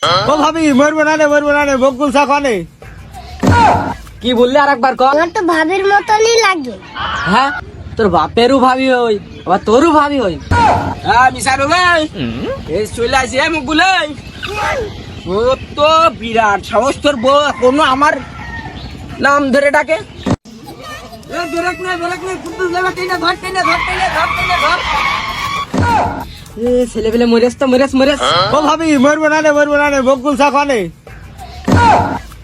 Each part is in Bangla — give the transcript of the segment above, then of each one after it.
ও ভাবি মরবো না রে বকুল চা খানে। কি বললি আর একবার কর। আমার তো ভাবির মতনই লাগে। হ্যাঁ, তোর বাপেরও ভাবি হই আবার তোরও ভাবি হই। হ্যাঁ মিশাইল ভাই, এই চলে আসি মুকুল। ও তো বিরাট সাহস, তোর বউ কোনো আমার নাম ধরে ডাকে। ছেলে পেলে মরেস তো মরেস। ও ভাবি মরবো না রে বকুল চা খানে।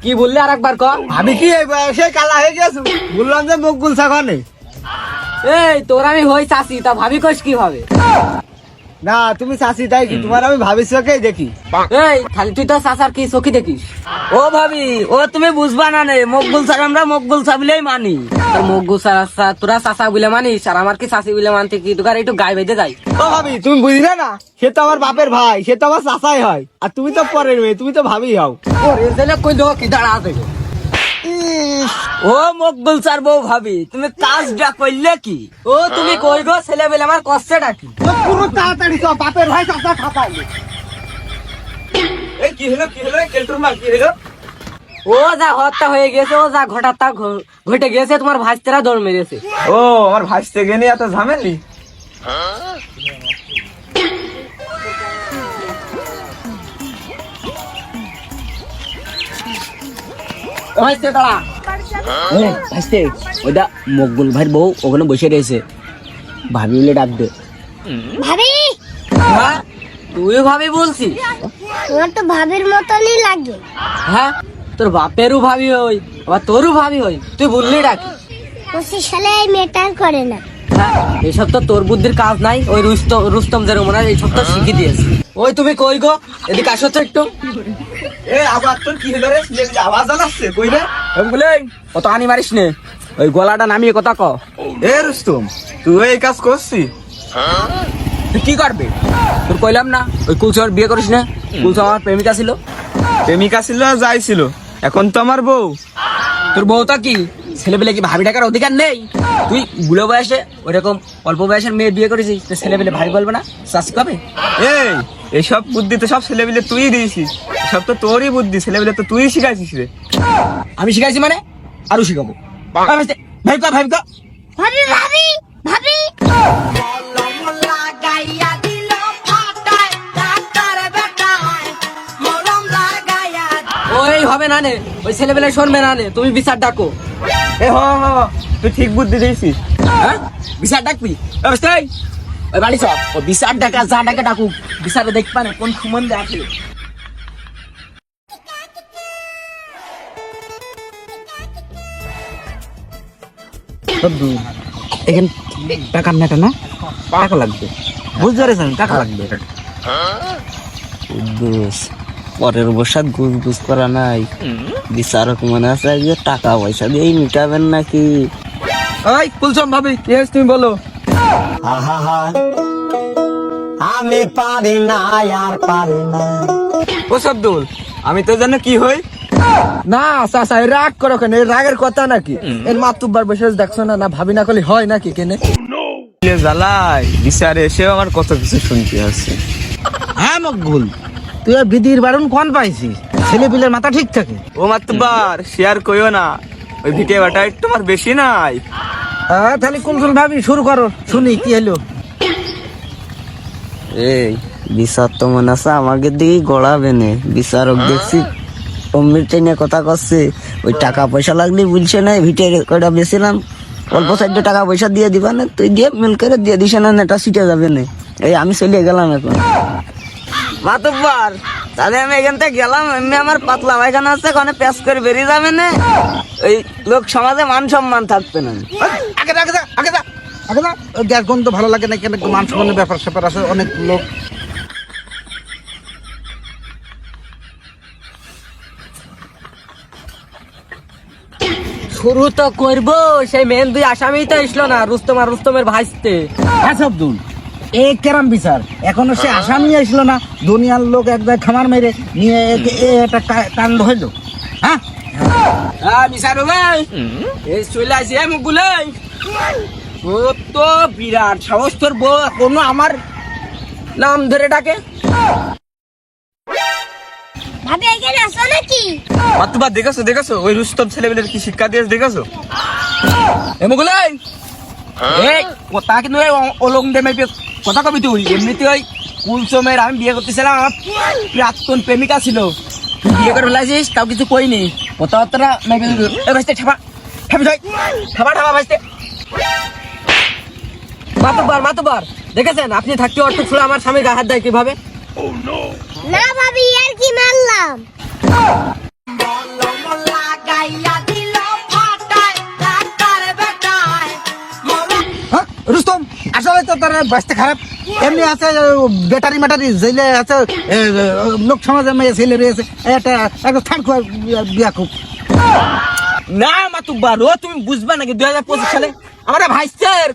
কি বললি আর একবার কর। আমি কি এই বয়সে কালা হয়ে গেছো? বললাম যে বকুল চা খানে। এই তোর আমি হই চাষি, তা ভাবি কইস কি ভাবে? না তুমি চাষি তাই কি, তোমার আমি ভাবির চোখেই দেখি। এই খালি তুই তো চাষার কি চোখে দেখিস? ও ভাবি, ও তুমি বুঝবা না নে, মকবুল স্যার আমরা মকবুল স্যার বলেই মানি। তোর মগ্গু চাষা, তোরা চাষা বলে মানিস আর আমার কি চাষি বলে মানতে কি তোর একটু গায়ে বেঁধে যায়? ও ভাবি তুমি বুঝলে না, সে তো আমার বাপের ভাই, সে তো আমার চাচাই হয়, আর তুমি তো পরের মেয়ে, তুমি তো ভাবি হও। ওরে ছেলে কই দেবো কি দাঁড়া দেখো। ও মকবুল স্যার বউ ভাবি, তুমি কাজটা করলে কি? ও তুমি কই গো, ছেলে বেলে আমার কষ্টে ডাকি। পুরো তাড়াতাড়ি সব বাপের ভাই চাচা খাতাই। এই কি হলো কেলটুর মাল কি হলো? ও যা হত্যা হয়ে গেছে, ও যা ঘটার তা ঘটে গেছে, তোমার ভাইস্তেরা দৌড় মেরেছে। ও আমার ভাসতে গেলে এত ঝামেলি। ভাইস্তে দাঁড়া। ভাসতে ওইটা মকবুল ভাইয়ের বউ ওখানে বসে রয়েছে, ভাবি বলে ডাক দে। ভাবি, হ্যাঁ তুই ভাবি বলছি? আমার তো ভাবির মতনই লাগে। হ্যাঁ, তোর বাপেরও ভাবি হই আবার তোরও ভাবি হই, তুই বললি ডাকি। ওসি শালা এই মেটার করে না। হ্যাঁ, এইসব তো তোর বুদ্ধির কাজ নাই, ওই রুস্তম যেরকম এইসব তো শিখিয়ে দিয়েছে। ওই তুমি কই গো, এদিকে আসো তো একটু। এ আবার তোর কি হলো রে? ছেলে আওয়াজ আলাচ্ছে কই রে? বলে অত আনি মারিস নে, ওই গলাটা নামিয়ে কথা ক। এ রুস্তম, তুই এই কাজ করছিস? তুই কি করবে? তোর কইলাম না ওই কুলসর বিয়ে করিস না, কুলসর আমার প্রেমিকা ছিল। প্রেমিকা ছিল যাই ছিল, এখন তো আমার বউ। তোর বউটা কি ছেলেবেলে কি ভাবি টাকার অধিকার নেই? তুই বুড়ো বয়সে ওইরকম অল্প বয়সের মেয়ে বিয়ে করেছিস, তো ছেলেবেলে ভাই বলবে না চাষি কবে? এই এইসব বুদ্ধি তো সব ছেলেবিলে তুই দিয়েছিস, সব তো তোরই বুদ্ধি, ছেলেবিলে তো তুই শিখাইছিস রে। আমি শিখাইছি মানে আরো শিখাবো। ভাই কা ভাই কা ভাবি ভাবি ভাবি, ওই হবে না নে, ওই ছেলেবেলে শুনবে না নে, তুমি বিচার ডাকো। এ হ হ, তুই ঠিক বুদ্ধি দিয়েছিস। হ্যাঁ, বিচার ডাকবি? ওই বাড়ি সব ও বিচার ডাকা, যা ডাকে ডাকুক, বিচারে দেখবা না কোন সম্বন্ধে আছে। এখানে টাকার নেটা না, টাকা লাগবে, বুঝতে পারছেন? টাকা লাগবে। পরের বসাত গুজ করা নাই, বিচারক মনে আছে যে টাকা পয়সা দিয়েই মিটাবেন নাকি? ওই কুলসম ভাবি, কি হয়েছে তুমি বলো। আমি পারি না আর পারি না। ও সবদুল, আমি তো জানো কি হই না চাচা রাগ করো কেন? এর রাগের কথা নাকি? এর মাতুব্বার বসে দেখছো না, না ভাবি না করলে হয় নাকি কেনে? জ্বালাই বিচারে এসেও আমার কত কিছু শুনতে হচ্ছে। হ্যাঁ মকবুল, তুই আর বিধির বারণ কোন পাইছিস? ছেলে পিলের মাথা ঠিক থাকে। ও মাতবার শেয়ার কইও না, ওই ভিটে বাটা একটু আমার বেশি নাই। হ্যাঁ তাহলে কোন ভাবি শুরু করো, শুনি কি হলো। এই বিচার তো মনে আছে আমাকে দিকেই গড়াবে নে, বিচারক দেখছি অমৃত নিয়ে কথা করছে, ওই টাকা পয়সা লাগলে বলছে না ভিটে কয়টা বেছিলাম, অল্প সাইডে টাকা পয়সা দিয়ে দিবা না, তুই দিয়ে মিল করে দিয়ে দিস না, এটা সিটে যাবে না। এই আমি চলে গেলাম এখন। মাতব্বার তাহলে আমি এখান থেকে গেলাম, এমনি আমার পাতলা পায়খানা আছে, ওখানে প্যাস করে বেরিয়ে যাবে না, ওই লোক সমাজে মান সম্মান থাকবে না। আগে যা, আগে যা, আগে যা, আগে যা। গ্যাস গন্ধ ভালো লাগে না কেন? মান সম্মানের ব্যাপার স্যাপার আছে, অনেক লোক। শুরু তো করবো, সেই মেন দুই আসামি তো আসলো না, রুস্তম আর রুস্তমের ভাইস্তে। হ্যাঁ সবদুল, এ কেরাম বিচার, এখনো সে আসামি আসলো না, দুনিয়ার লোক এক জায়গায় খামার মেরে নিয়ে একটা কাণ্ড হইলো। হ্যাঁ হ্যাঁ বিচার ভাই, এই চলে আসি মুকুল। ও তো বিরাট সাহস, তোর বউ কোনো আমার নাম ধরে ডাকে। ভাবি এখানে আসো নাকি? মাতুবার দেখেছো ওই রুস্তম ছেলেমেয়েদের কি শিক্ষা দিয়েছে দেখেছো? এমগুলো এই কথা কিন্তু অলং দে মেপে কথা কবি তুই এমনিতে ওই কুলসমের আমি বিয়ে করতেছিলাম আমার প্রাক্তন প্রেমিকা ছিল তুই বিয়ে করে ফেলাইছিস তাও কিছু কইনি কথাবার্তা মেপে এ ভাইতে ঠাপা ঠাপি যাই ঠাপা ভাইতে মাতুবার দেখেছেন আপনি থাকতে অর্থ ছিল আমার স্বামীর গায়ে হাত দেয় কিভাবে? না ভাবি আর কি মারলাম। হ্যাঁ রুস্তম আসলে তো তার বাঁচতে খারাপ এমনি আছে ব্যাটারি ম্যাটারি জেলে আছে লোক সমাজে মেয়ে ছেলে রয়েছে একটা থার্ড বিয়া খুব না মাতুবার ও তুমি বুঝবা নাকি 2025 সালে আমার ভাইস্তের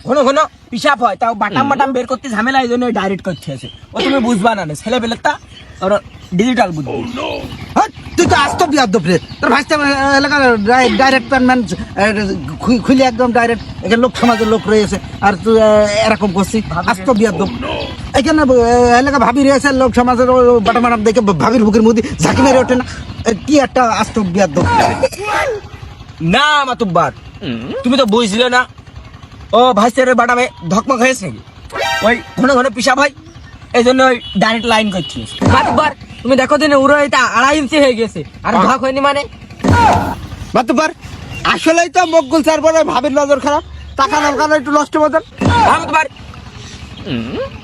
ঘন ঘন পিসাব হয় তাও বাটাম বের করতে ঝামেলা এই জন্য ডাইরেক্ট করতে আছে ও তুমি বুঝবা না ছেলে পেলেটা ওর ডিজিটাল বুঝবো। হ্যাঁ তুই তো আসতো বিয়া দোপরে তোর ভাইস্তে এলাকা ডাইরেক্ট প্যানম্যান খুলে একদম ডাইরেক্ট এখানে লোক সমাজের লোক রয়েছে আর তুই এরকম করছিস আসতো বিয়া দোপ এখানে এলাকা ভাবি রয়েছে লোক সমাজের বাটা মাটাম দেখে ভাবির বুকের মধ্যে ঝাঁকি মেরে ওঠে না কি একটা আসতো বিয়া দোপ না মাতুব্বার তুমি তো বুঝলে না ও ভাইসের বাটামে ধকমক হয়েছে নাকি ওই ঘন ঘন পিসাব হয় এই জন্য ওই ডাইরেক্ট লাইন করছিস। মাতুব্বার তুমি দেখো দিনে উড়ো এটা 2.5 ইঞ্চি হয়ে গেছে আর ধক হয়নি মানে মাতুব্বার আসলেই তো মকগুল স্যার বলে ভাবির নজর খারাপ টাকা নলকানো একটু নষ্ট মতন মাতুব্বার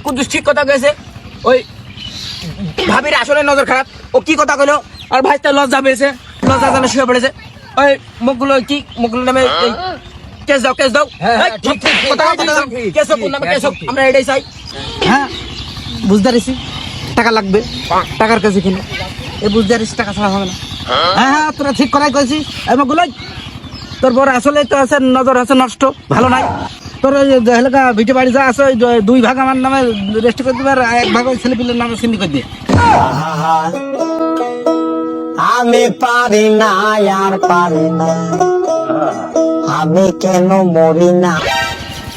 কুদ্দুস ঠিক কথা কয়েছে ওই ভাবির আসলে নজর খারাপ ও কি কথা কইলো আর ভাইটা লজ্জা পেয়েছে লজ্জা জানে শুয়ে পড়েছে ওই মুখগুলো কি মুখগুলো নামে এই কেস দাও এই, কথা দাও, কেস হোক, ওর নামে কেস হোক, আমরা এটাই চাই। হ্যাঁ বুঝতে পারিস টাকা লাগবে টাকার কাছে কিনে এই বুঝতে পারিস টাকা ছাড়া হবে না। হ্যাঁ তোরা ঠিক করাই কইছিস এমগুলো তোর বড় আসলে তো আছে নজর আছে নষ্ট ভালো নাই তোর ওই এলাকা ভিটে বাড়ি যা আছে ওই 2 ভাগ আমার নামে রেজিস্টার করে দিবে আর 1 ভাগ ওই ছেলে পিলের নামে সিন্ডি করে দিয়ে আমি পারি না আর পারি না আমি কেন মরি না।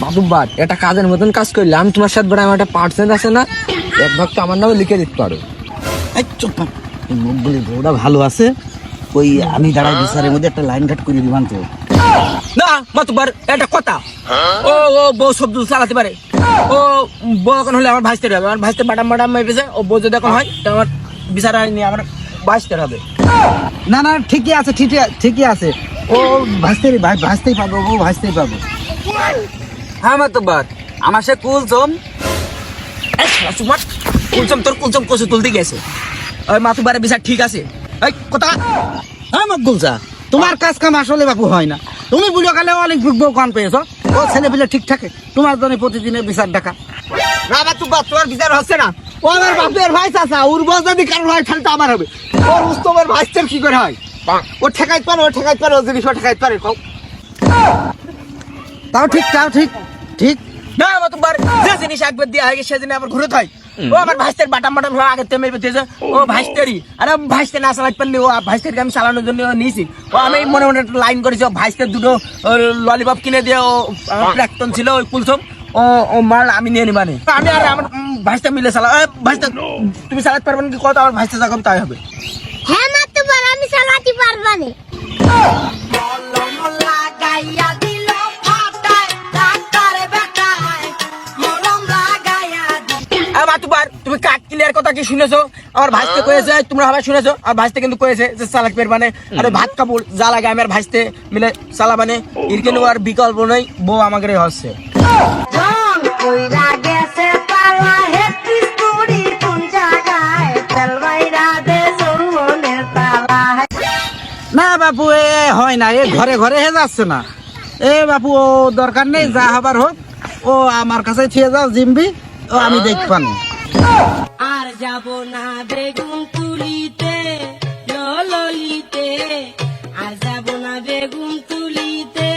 মাতুব্বার এটা কাজের মতন কাজ করলে আমি তোমার সাথে বড় আমার একটা পার্সেন্ট আছে না 1 ভাগ তো আমার নামে লিখে দিতে পারো। এই চুপ থাক মুখগুলি বউটা ভালো আছে ওই আমি দাঁড়াই বিচারের মধ্যে একটা লাইন কাট করে দিবান তো না মাতুব্বার এটা কথা ও বউ শব্দ চালাতে পারে ও বউ এখন হলে আমার ভাইস্তের হবে আমার ভাইস্তের বাটাম মেপেছে ও বউ যদি এখন হয় তো আমার বিচার নিয়ে আমার ভাইস্তের হবে। না না ঠিকই আছে ঠিকই আছে ও ভাসতেই পাবো ও ভাসতেই পাবো। হ্যাঁ মাতুব্বার আমার সে কুলজম কুলচম কচু তুলতে গেছে ওই মাতুব্বারের বিচার ঠিক আছে এই কথা হ্যাঁ মকবুলসা তোমার কাজ কাম আসলে বাপু হয় না তুমি বুঝো গেলে অনেক বউ কান পেয়েছো ও ছেলে পিলে ঠিক থাকে তোমার জন্য প্রতিদিনের বিচার ডাকা না মাতুব্বার তোমার বিচার হচ্ছে না ও আমার বাপের ভাই চাচা ওর বউ যদি কারোর হয় খালি তো আমার হবে ও রুস্তমের ভাইস্তের কি করে হয় ও ঠেকাইতে পারে ও জিনিস ও ঠেকাইতে পারে তাও ঠিক না মাতুব্বার যে জিনিস একবার দিয়ে হয়ে গেছে সেদিন আবার ঘুরে হয় ও আমার ভাইস্তের বাটাম হওয়া আগে তেমনি পেতেছে ও ভাইস্তেরই আরে ভাইস্তের না চালাতে পারলি ও ভাইস্তেরকে আমি চালানোর জন্য নিয়েছি ও আমি মনে একটা লাইন করেছি ও ভাইস্তের দুটো ললিপপ কিনে দিয়ে ও আমার প্রাক্তন ছিল ওই কুলসম ও মাল আমি নিয়ে নিবানি আমি আর আমার ভাইস্তের মিলে চালা ভাইস্তের তুমি চালাতে পারবেন কি কত আমার ভাইস্তের যখন তাই হবে। হ্যাঁ মাতুবার আমি চালাতে পারবা না। মাতুবার তুমি কাট ক্লিয়ার কথা কি শুনেছো আমার ভাইস্তে কয়েছে তোমরা সবাই শুনেছো আর ভাইস্তে কিন্তু কয়েছে যে চালাক পের মানে আরে ভাত কাপড় যা লাগে আমি আর ভাইস্তে মিলে চালা মানে এর কেন আর বিকল্প নেই বউ আমাকে হচ্ছে। না বাপু এ হয় না এ ঘরে ঘরে হে যাচ্ছে না এ বাপু ও দরকার নেই যা হবার হোক ও আমার কাছে ছিয়ে যাও জিম্বি ও আমি দেখবান আর যাব না বেগুন তুলিতে ললিতে আর যাব না বেগুন তুলিতে।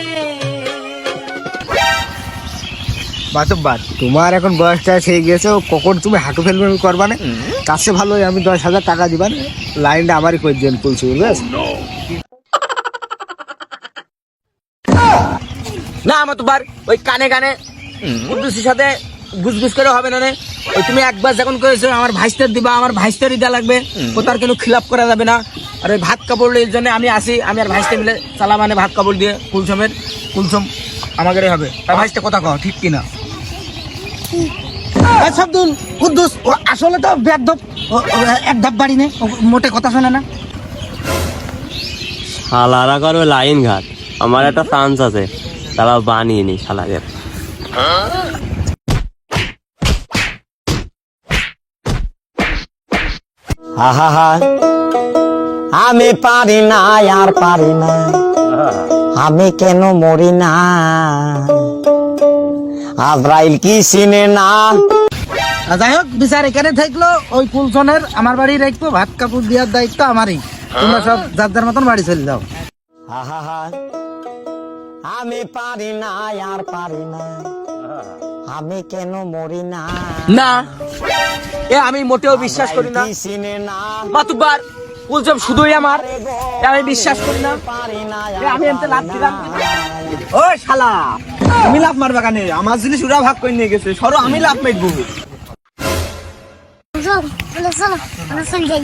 মাতুব্বার তোমার এখন বয়সটা হয়ে গেছে কখন তুমি হাঁটু ফেলবে করবা না তার চেয়ে ভালো আমি 10,000 টাকা দিবান লাইনটা আমারই করে দেন বলছি বুঝলে। না মাতুবার ওই কানে কুদ্দুসির সাথে গুজগুজ করে হবে না ওই তুমি একবার যখন করেছো আমার ভাইস্তার দিবা, আমার ভাইস্তারই দেওয়া লাগবে, কোথার কোনো খিলাপ করা যাবে না। আর ওই ভাত কাপড় এর জন্য আমি আসি, আমি আর ভাইস্তে মিলে চালা মানে ভাত কাপড় দিয়ে কুলসম আমাদেরই হবে। তার ভাইস্তে কথা কও ঠিক কিনা? সবদুল কুদ্দুস ও আসলে তো বেদব, এক ধাপ বাড়ি নেই, মোটে কথা শোনে না। শালারা করবে লাইন ঘাট, আমার একটা চান্স আছে, তারা বানিয়ে নি শালাকে। আমি পারি না আর পারি না, আমি কেন মরি না, আজরাইল কি চিনে না। যাই হোক বিচার এখানে থাকলো, ওই কুলসনের আমার বাড়ি রাখবো, ভাত কাপড় দেওয়ার দায়িত্ব আমারই। তোমরা সব যার যার মতন বাড়ি চলে যাও। আমি পারি না আর পারি না, আমি কেন মরি না, না এ আমি মোটেও বিশ্বাস করি না। কি চিনে না, মাতুব্বার কুলসম শুধুই আমার, এ আমি বিশ্বাস করি না। পারি না এ আমি এমতে লাভ দিলাম। ও শালা, তুমি লাভ মারবা কেন? আমার জিনিস ওরা ভাগ করে নিয়ে গেছে, সরো আমি লাভ মারবো। চলো চলো আমরা চলে যাই।